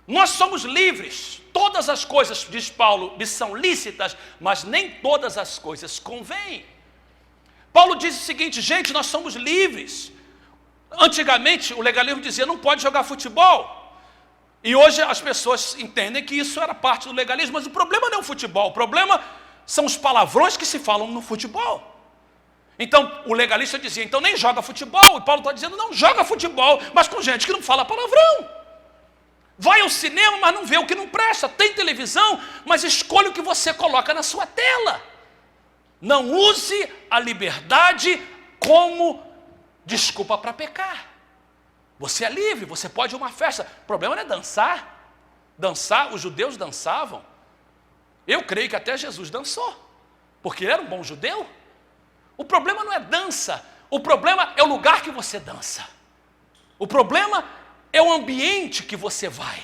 Nós somos livres. Todas as coisas, diz Paulo, me são lícitas, mas nem todas as coisas convêm. Paulo diz o seguinte, gente, nós somos livres. Antigamente, o legalismo dizia, não pode jogar futebol. E hoje as pessoas entendem que isso era parte do legalismo, mas o problema não é o futebol, o problema são os palavrões que se falam no futebol. Então, o legalista dizia, então nem joga futebol, e Paulo está dizendo, não, joga futebol, mas com gente que não fala palavrão. Vai ao cinema, mas não vê o que não presta, tem televisão, mas escolhe o que você coloca na sua tela. Não use a liberdade como desculpa para pecar. Você é livre, você pode ir a uma festa. O problema não é dançar. Dançar, os judeus dançavam. Eu creio que até Jesus dançou, porque ele era um bom judeu. O problema não é dança, o problema é o lugar que você dança. O problema é o ambiente que você vai.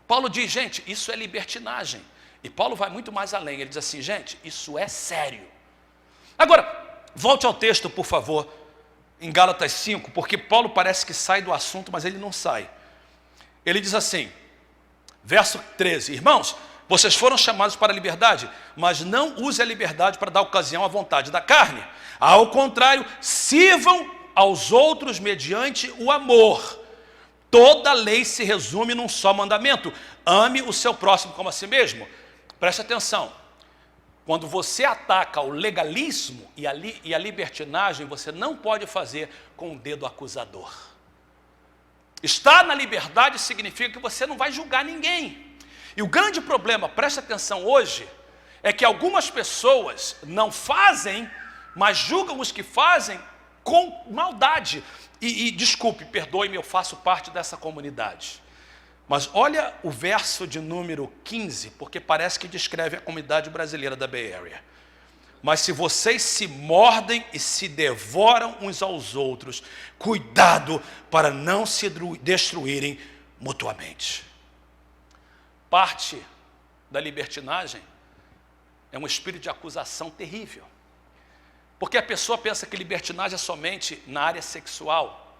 Paulo diz, gente, isso é libertinagem. E Paulo vai muito mais além, ele diz assim, gente, isso é sério. Agora, volte ao texto, por favor, em Gálatas 5, porque Paulo parece que sai do assunto, mas ele não sai. Ele diz assim, verso 13, irmãos, vocês foram chamados para a liberdade, mas não use a liberdade para dar ocasião à vontade da carne. Ao contrário, sirvam aos outros mediante o amor. Toda a lei se resume num só mandamento. Ame o seu próximo como a si mesmo. Preste atenção. Quando você ataca o legalismo e a libertinagem, você não pode fazer com o dedo acusador. Estar na liberdade significa que você não vai julgar ninguém. E o grande problema, preste atenção hoje, é que algumas pessoas não fazem, mas julgam os que fazem com maldade. Desculpe, perdoe-me, eu faço parte dessa comunidade. Mas olha o verso de número 15, porque parece que descreve a comunidade brasileira da Bay Area. Mas se vocês se mordem e se devoram uns aos outros, cuidado para não se destruírem mutuamente. Parte da libertinagem é um espírito de acusação terrível. Porque a pessoa pensa que libertinagem é somente na área sexual.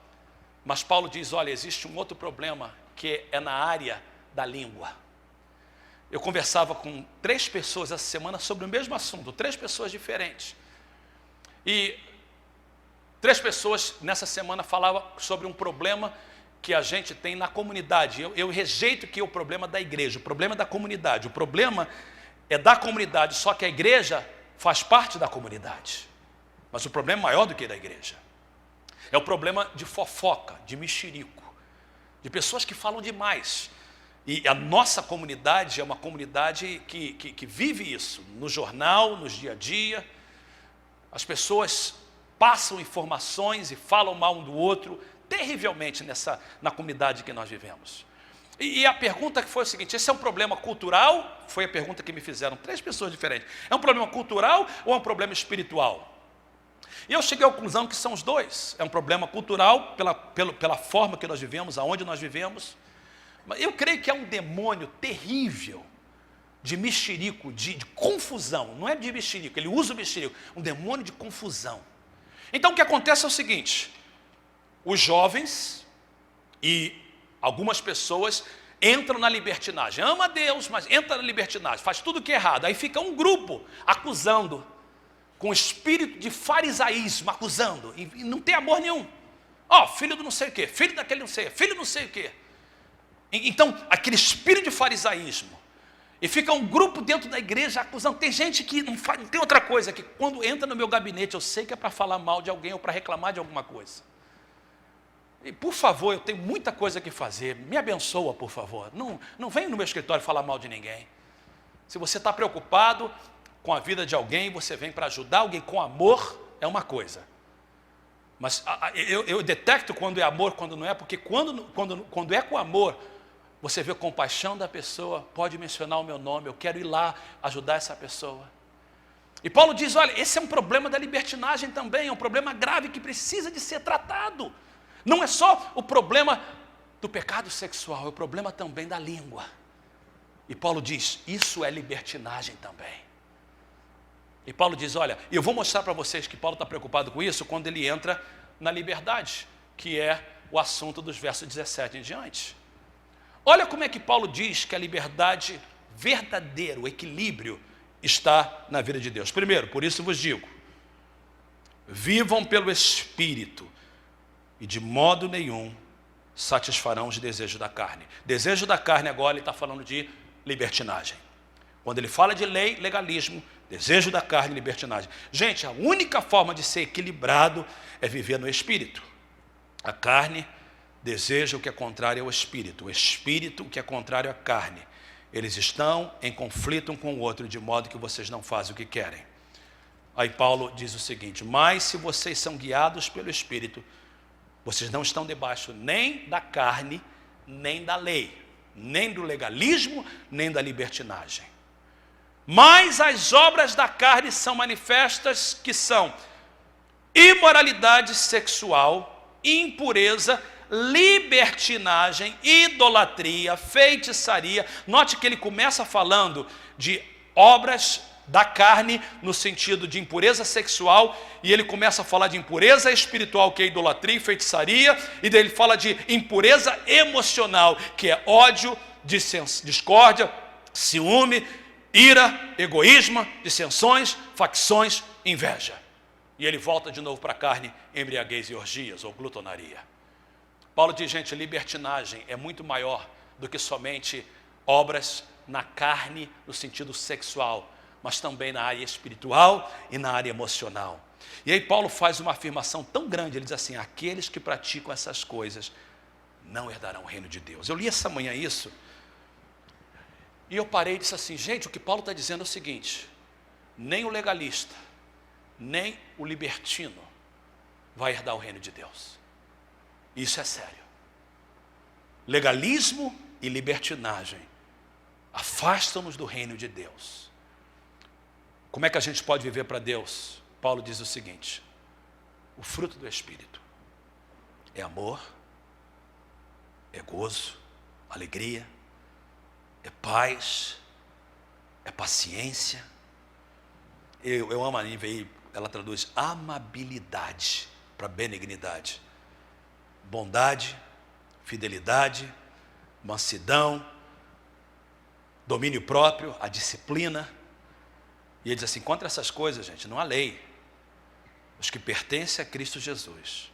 Mas Paulo diz, olha, existe um outro problema, que é na área da língua. Eu conversava com 3 pessoas essa semana sobre o mesmo assunto, 3 pessoas diferentes. E 3 pessoas nessa semana falavam sobre um problema que a gente tem na comunidade. Eu rejeito que é o problema da igreja, o problema é da comunidade. O problema é da comunidade, só que a igreja faz parte da comunidade. Mas o problema é maior do que da igreja. É o problema de fofoca, de mexerico, de pessoas que falam demais. E a nossa comunidade é uma comunidade que vive isso, no jornal, no dia a dia. As pessoas passam informações e falam mal um do outro, terrivelmente na comunidade que nós vivemos. E a pergunta que foi o seguinte, esse é um problema cultural? Foi a pergunta que me fizeram 3 pessoas diferentes. É um problema cultural ou é um problema espiritual? E eu cheguei à conclusão que são os dois. É um problema cultural, pela forma que nós vivemos, aonde nós vivemos. Mas eu creio que é um demônio terrível de mexerico, de confusão. Não é de mexerico, ele usa o mexerico. Um demônio de confusão. Então o que acontece é o seguinte. Os jovens e algumas pessoas entram na libertinagem. Ama a Deus, mas entra na libertinagem. Faz tudo o que é errado. Aí fica um grupo acusando. Com espírito de farisaísmo, acusando, e não tem amor nenhum. Filho do não sei o quê, filho daquele não sei, filho não sei o quê. Então, aquele espírito de farisaísmo. E fica um grupo dentro da igreja acusando. Tem gente que não faz, tem outra coisa, que quando entra no meu gabinete, eu sei que é para falar mal de alguém ou para reclamar de alguma coisa. E, por favor, eu tenho muita coisa que fazer, me abençoa, por favor. Não venha no meu escritório falar mal de ninguém. Se você está preocupado com a vida de alguém, você vem para ajudar alguém com amor, é uma coisa. Mas eu detecto quando é amor, quando não é, porque quando é com amor, você vê a compaixão da pessoa, pode mencionar o meu nome, eu quero ir lá ajudar essa pessoa. E Paulo diz, olha, esse é um problema da libertinagem também, é um problema grave que precisa de ser tratado. Não é só o problema do pecado sexual, é o problema também da língua. E Paulo diz, isso é libertinagem também. E Paulo diz, olha, eu vou mostrar para vocês que Paulo está preocupado com isso quando ele entra na liberdade, que é o assunto dos versos 17 em diante. Olha como é que Paulo diz que a liberdade verdadeira, o equilíbrio, está na vida de Deus. Primeiro, por isso vos digo, vivam pelo Espírito e de modo nenhum satisfarão os desejos da carne. Desejo da carne agora ele está falando de libertinagem. Quando ele fala de lei, legalismo, desejo da carne, libertinagem. Gente, a única forma de ser equilibrado é viver no Espírito. A carne deseja o que é contrário ao Espírito. O Espírito o que é contrário à carne. Eles estão em conflito um com o outro, de modo que vocês não fazem o que querem. Aí Paulo diz o seguinte: mas se vocês são guiados pelo Espírito, vocês não estão debaixo nem da carne, nem da lei, nem do legalismo, nem da libertinagem. Mas as obras da carne são manifestas, que são imoralidade sexual, impureza, libertinagem, idolatria, feitiçaria. Note que ele começa falando de obras da carne no sentido de impureza sexual, e ele começa a falar de impureza espiritual, que é idolatria e feitiçaria, e daí ele fala de impureza emocional, que é ódio, discórdia, ciúme, ira, egoísmo, dissensões, facções, inveja. E ele volta de novo para a carne, embriaguez e orgias, ou glutonaria. Paulo diz, gente, libertinagem é muito maior do que somente obras na carne, no sentido sexual, mas também na área espiritual e na área emocional. E aí Paulo faz uma afirmação tão grande, ele diz assim: aqueles que praticam essas coisas não herdarão o reino de Deus. Eu li essa manhã isso, e eu parei e disse assim, gente, o que Paulo está dizendo é o seguinte: nem o legalista, nem o libertino vai herdar o reino de Deus. Isso é sério. Legalismo e libertinagem afastam-nos do reino de Deus. Como é que a gente pode viver para Deus? Paulo diz o seguinte: o fruto do Espírito é amor, é gozo, alegria, é paz, é paciência. Eu amo a NVI, ela traduz amabilidade para benignidade, bondade, fidelidade, mansidão, domínio próprio, a disciplina. E ele diz assim: contra essas coisas, gente, não há lei. Os que pertencem a Cristo Jesus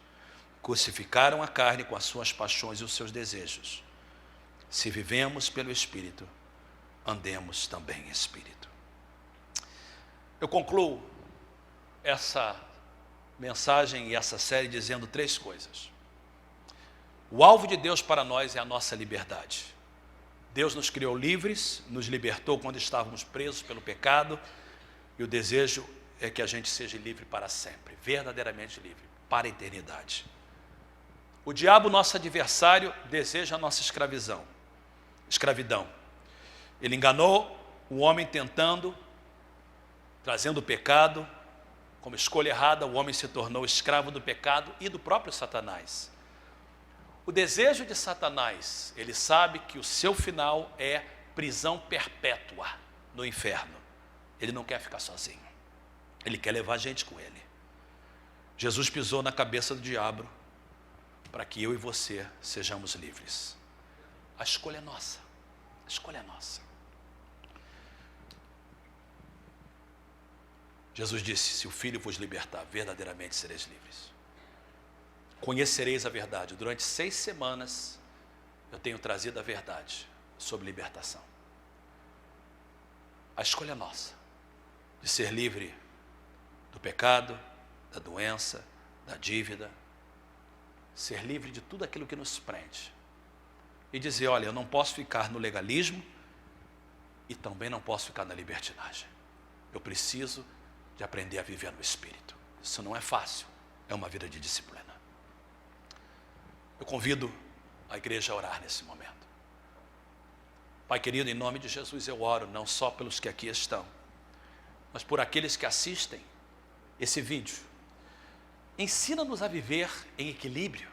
crucificaram a carne com as suas paixões e os seus desejos. Se vivemos pelo Espírito, andemos também em Espírito. Eu concluo essa mensagem e essa série dizendo 3 coisas. O alvo de Deus para nós é a nossa liberdade. Deus nos criou livres, nos libertou quando estávamos presos pelo pecado, e o desejo é que a gente seja livre para sempre, verdadeiramente livre, para a eternidade. O diabo, nosso adversário, deseja a nossa escravidão. Ele enganou o homem trazendo o pecado, como escolha errada, o homem se tornou escravo do pecado e do próprio Satanás. O desejo de Satanás, ele sabe que o seu final é prisão perpétua no inferno. Ele não quer ficar sozinho. Ele quer levar a gente com ele. Jesus pisou na cabeça do diabo para que eu e você sejamos livres. A escolha é nossa. A escolha é nossa. Jesus disse: se o Filho vos libertar, verdadeiramente sereis livres. Conhecereis a verdade. Durante 6 semanas eu tenho trazido a verdade sobre libertação. A escolha é nossa, de ser livre do pecado, da doença, da dívida, ser livre de tudo aquilo que nos prende. E dizer, olha, eu não posso ficar no legalismo e também não posso ficar na libertinagem. Eu preciso de aprender a viver no Espírito. Isso não é fácil, é uma vida de disciplina. Eu convido a igreja a orar nesse momento. Pai querido, em nome de Jesus eu oro não só pelos que aqui estão, mas por aqueles que assistem esse vídeo. Ensina-nos a viver em equilíbrio.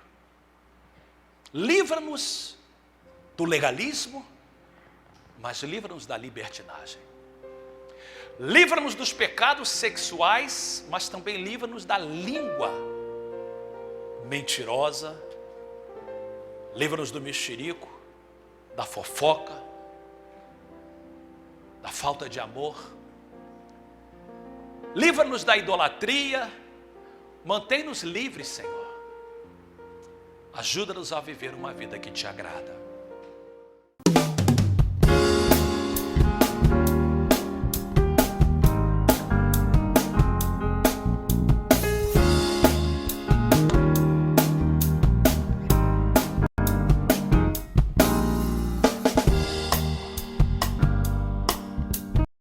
Livra-nos do legalismo, mas livra-nos da libertinagem. Livra-nos dos pecados sexuais, mas também livra-nos da língua mentirosa. Livra-nos do mexerico, da fofoca, da falta de amor. Livra-nos da idolatria, mantém-nos livres, Senhor. Ajuda-nos a viver uma vida que te agrada.